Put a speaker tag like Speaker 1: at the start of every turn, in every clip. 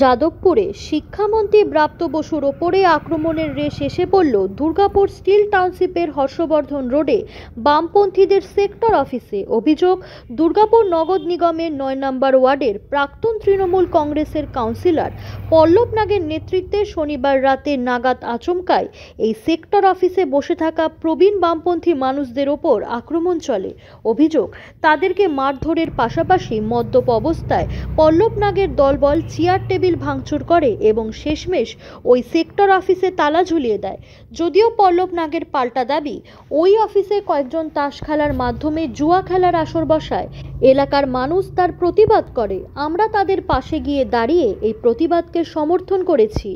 Speaker 1: যাদবপুরে শিক্ষামন্ত্রী ব্রাত্য বসুর ওপরে আক্রমণের রেশ এসে পড়ল দুর্গাপুর স্টিল টাউনশিপের হর্ষবর্ধন রোডে বামপন্থীদের সেক্টর অফিসে। অভিযোগ, দুর্গাপুর নগর নিগমের ৯ নম্বর ওয়ার্ডের প্রাক্তন তৃণমূল কংগ্রেসের কাউন্সিলর পল্লব নাগের নেতৃত্বে শনিবার রাতে নাগাদ আচমকায় এই সেক্টর অফিসে বসে থাকা প্রবীণ বামপন্থী মানুষদের ওপর আক্রমণ চলে। অভিযোগ, তাদেরকে মারধরের পাশাপাশি মদ্যপ অবস্থায় পল্লব নাগের দলবল চেয়ার টেবিল ভাঙচুর করে এবং শেষমেশ ওই সেক্টর অফিসে তালা ঝুলিয়ে দেয়। যদিও পল্লব নাগের পাল্টা দাবি, ওই অফিসে কয়েকজন তাস খেলার মাধ্যমে জুয়া খেলার আসর বসায়। এলাকার মানুষ তার প্রতিবাদ করে। আমরা তাদের পাশে গিয়ে দাঁড়িয়ে এই প্রতিবাদকে সমর্থন করেছি।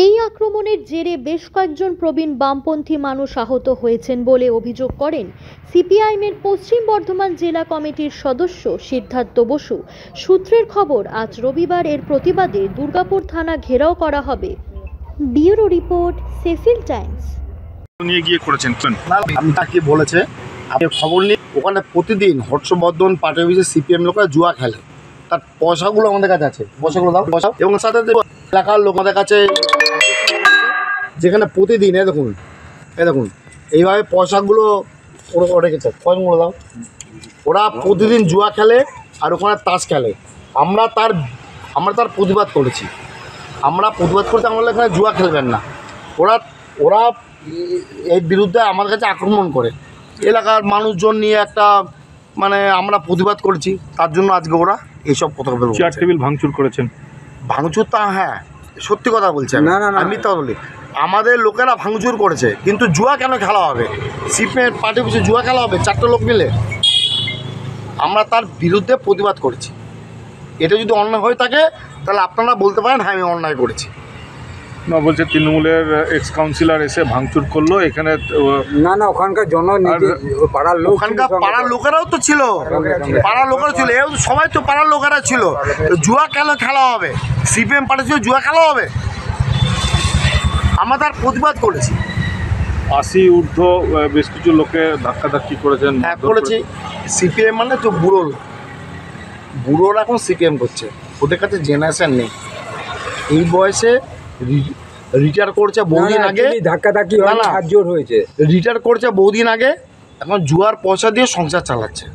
Speaker 1: এই আক্রমণের জেরে বেশ কয়েকজন প্রবীণ বামপন্থী মানুষ আহত হয়েছেন বলে অভিযোগ করেন সিপিআইএমের পশ্চিম বর্ধমান জেলা কমিটির সদস্য সিদ্ধার্থ বসু। সূত্রের খবর, আজ রবিবার এর প্রতিবাদে দুর্গাপুর থানা ঘেরাও করা হবে। Bureau report, Sheffield Times.
Speaker 2: নিয়ে গিয়ে করেছেন
Speaker 3: আমি তাকে বলেছে, আপনি খবর নিয়ে ওখানে প্রতিদিন হর্ষবর্ধন পার্টি অফিসে সিপিএম লোকরা জুয়া খেলে, তার পয়সাগুলো আমাদের কাছে আছে, পয়সাগুলো দাও পয়সা, এবং সাথে এলাকার লোক আমাদের কাছে যেখানে প্রতিদিন এ দেখুন এইভাবে পয়সাগুলো ওরা রেখেছে, পয়সাগুলো দাও। ওরা প্রতিদিন জুয়া খেলে আর ওখানে তাস খেলে। আমরা তার প্রতিবাদ করেছি, আমরা এখানে জুয়া খেলবেন না। ওরা এর বিরুদ্ধে আমাদের কাছে আক্রমণ করে, এলাকার মানুষজন নিয়ে একটা আমরা প্রতিবাদ করেছি, তার জন্য আজকে ওরা এইসব কথা বলছে।
Speaker 2: চেয়ার টেবিল ভাঙচুর করেছেন?
Speaker 3: ভাঙচুর তা হ্যাঁ, সত্যি কথা বলছেন, আমি মিথ্যা বলি। আমাদের লোকেরা ভাঙচুর করেছে, কিন্তু জুয়া কেন খেলা হবে? সিপিএম পার্টি অফিসে জুয়া খেলা হবে 4টে লোক মিলে? আমরা তার বিরুদ্ধে প্রতিবাদ করেছি। এটা যদি অন্যায় হয়ে থাকে তাহলে আপনারা বলতে পারেন হ্যাঁ আমি অন্যায় করেছি।
Speaker 2: না, বলছে তৃণমূলের এক্স কাউন্সিলর এসে ভাঙচুর করলো এখানে।
Speaker 4: না, ওখানকার
Speaker 3: পাড়ার লোকেরাও তো ছিল, সবাই তো পাড়ার লোকেরা ছিল। জুয়া কেন খেলা হবে? সিপিএম পার্টি ছিল, জুয়া খেলা হবে? আমরা তার প্রতিবাদ করেছি।
Speaker 2: 80 ঊর্ধ্ব বেশ কিছু লোকে ধাক্কাধাক্কি করেছেন।
Speaker 3: হ্যাঁ করেছি। সিপিএম মানে তো বুড়োরা এখন সিপিএম করছে, ওদের কাছে জেনারেশন নেই। এই বয়সে রিটায়ার করছে বহুদিন আগে,
Speaker 4: ধাক্কাধাক্কি হয়েছে,
Speaker 3: রিটায়ার করছে বহুদিন আগে, এখন জুয়ার পয়সা দিয়ে সংসার চালাচ্ছে।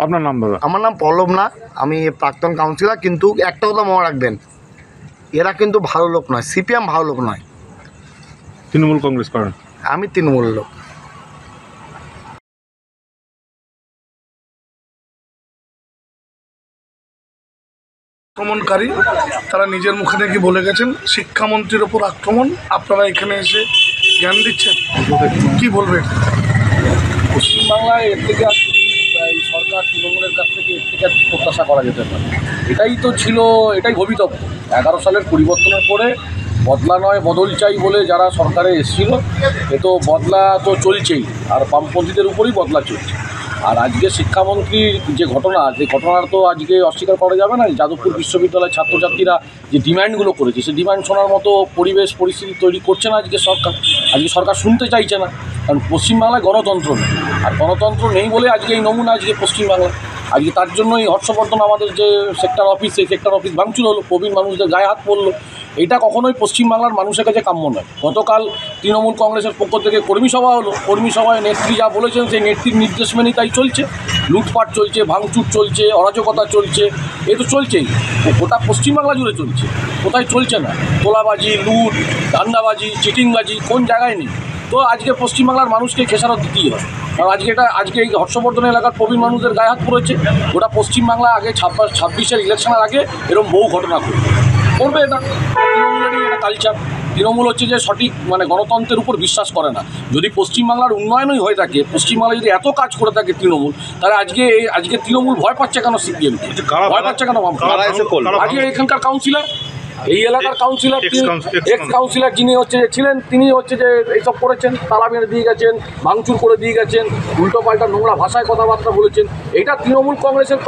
Speaker 2: আপনার নাম দাদা?
Speaker 3: আমার নাম পল্লব নাগ, আমি প্রাক্তন কাউন্সিলর। কিন্তু একটা কথা মনে রাখবেন, এরা কিন্তু ভালো লোক নয়, সিপিএম ভালো লোক নয়।
Speaker 2: তৃণমূল কংগ্রেস করেন?
Speaker 3: আমি তৃণমূল লোক।
Speaker 5: আক্রমণকারী তারা নিজের মুখে থেকে বলে গেছেন শিক্ষামন্ত্রীর ওপর আক্রমণ, আপনারা এখানে এসে জ্ঞান দিচ্ছেন, কি বলবেন?
Speaker 6: পশ্চিমবাংলায় এর থেকে এই সরকার তৃণমূলের কাছ থেকে এর থেকে প্রত্যাশা করা যেতে পারে। এটাই তো ছিল, এটাই ভবিতব্য। 11 সালের পরিবর্তনের পরে বদলা নয় বদল চাই বলে যারা সরকারে এসেছিল, এ তো বদলা তো চলছেই, আর বামপন্থীদের উপরেই বদলা চলছে। আর আজকে শিক্ষামন্ত্রীর যে ঘটনার তো আজকে অস্বীকার করা যাবে না। যাদবপুর বিশ্ববিদ্যালয়ের ছাত্রছাত্রীরা যে ডিমান্ডগুলো করেছে, সেই ডিমান্ড শোনার মতো পরিস্থিতি তৈরি করছে না আজকে সরকার শুনতে চাইছে না। কারণ পশ্চিমবাংলায় গণতন্ত্র নেই, আর গণতন্ত্র নেই বলে আজকে এই নমুনা আজকে পশ্চিমবাংলা। আজকে তার জন্যই হর্ষবর্ধন আমাদের যে সেক্টর অফিস, সেই সেক্টর অফিস ভাঙচুর হলো, প্রবীণ মানুষদের গায়ে হাত পড়লো। এটা কখনোই পশ্চিমবাংলার মানুষের কাছে কাম্য নয়। গতকাল তৃণমূল কংগ্রেসের পক্ষ থেকে কর্মী সভা হলো, কর্মী সভায় নেত্রী যা বলেছেন সেই নেত্রীর নির্দেশ মেনেই তাই চলছে। লুটপাট চলছে, ভাঙচুর চলছে, অরাজকতা চলছে, এ তো চলছেই। গোটা পশ্চিমবাংলা জুড়ে চলছে, কোথায় চলছে না? তোলাবাজি, লুট, ধান্দাবাজি, চিটিংবাজি কোন জায়গায় নেই? তো আজকে পশ্চিমবাংলার মানুষকে খেসারত দিতেই হয়। কারণ আজকে এই হর্ষবর্ধন এলাকার প্রবীণ মানুষদের গায়ে হাত পড়েছে। গোটা পশ্চিমবাংলা আগে 26-এর ইলেকশনের আগে এরকম বহু ঘটনা করবে এটা। তৃণমূলেরই এটা কালচার। তৃণমূল হচ্ছে যে সঠিক গণতন্ত্রের উপর বিশ্বাস করে না। যদি পশ্চিমবাংলার উন্নয়নই হয়ে থাকে, পশ্চিমবাংলা যদি এত কাজ করে থাকে তৃণমূল, তাহলে আজকে তৃণমূল ভয় পাচ্ছে কেন? সিপিএমকে ভয় পাচ্ছে কেন? আজকে এখানকার কাউন্সিলর এই এলাকার কাউন্সিলর,
Speaker 2: ex-councillor
Speaker 6: এক্স কাউন্সিলর যিনি ছিলেন, তিনি যে এইসব করেছেন, তালা মেরে দিয়ে গেছেন, ভাঙচুর করে দিয়ে গেছেন, উল্টো পাল্টা নোংরা ভাষায় কথাবার্তা বলেছেন। এটা তৃণমূল কংগ্রেসের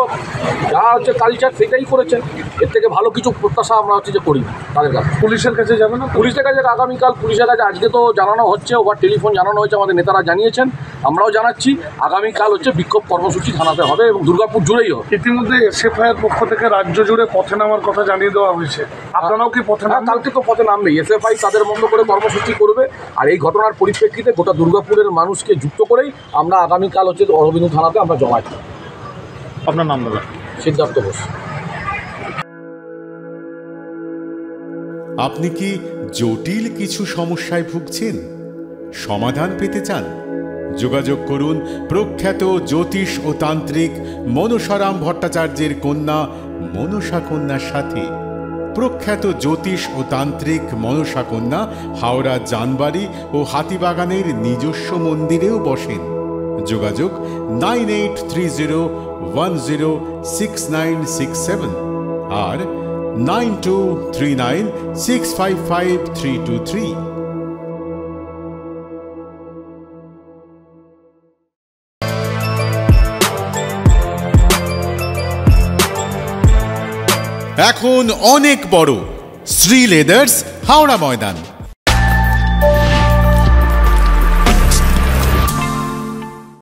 Speaker 6: যা কালচার সেটাই করেছেন। এর থেকে ভালো কিছু প্রত্যাশা আমরা যে করি তাদের কাছে।
Speaker 5: পুলিশের কাছে যাবে না?
Speaker 6: পুলিশের কাছে আগামীকাল, পুলিশের কাছে আজকে তো জানানো হচ্ছে, ওভার টেলিফোন জানানো হয়েছে, আমাদের নেতারা জানিয়েছেন, আমরাও জানাচ্ছি। আগামীকাল বিক্ষোভ কর্মসূচি থানাতে হবে এবং দুর্গাপুর জুড়েই হবে।
Speaker 5: ইতিমধ্যে এসএফআই এর পক্ষ থেকে রাজ্য জুড়ে পথে নামার কথা জানিয়ে দেওয়া হয়েছে, আপনারাও কি পথে নামবেন?
Speaker 6: কালকে তো পথে নামবে, এসএফআই তাদের মতো করে কর্মসূচি করবে। আর এই ঘটনার পরিপ্রেক্ষিতে গোটা দুর্গাপুরের মানুষকে যুক্ত করেই আমরা আগামীকাল অরবিন্দ থানাতে আমরা জমা দিই।
Speaker 2: আপনার নাম দাদা?
Speaker 6: সিদ্ধার্থ ঘোষ।
Speaker 7: আপনি কি জটিল কিছু সমস্যায় ভুগছেন, সমাধান পেতে চান? যোগাযোগ করুন প্রখ্যাত জ্যোতিষ ও তান্ত্রিক মনসারাম ভট্টাচার্যের কন্যা মনসা কন্যার সাথে। প্রখ্যাত জ্যোতিষ ও তান্ত্রিক মনসা কন্যা হাওড়া জানবাড়ি ও হাতিবাগানের নিজস্ব মন্দিরেও বসেন। যোগাযোগ 9830106967 আর 9239655323। এখন অনেক বড় শ্রী লেদার্স হাওড়া ময়দান।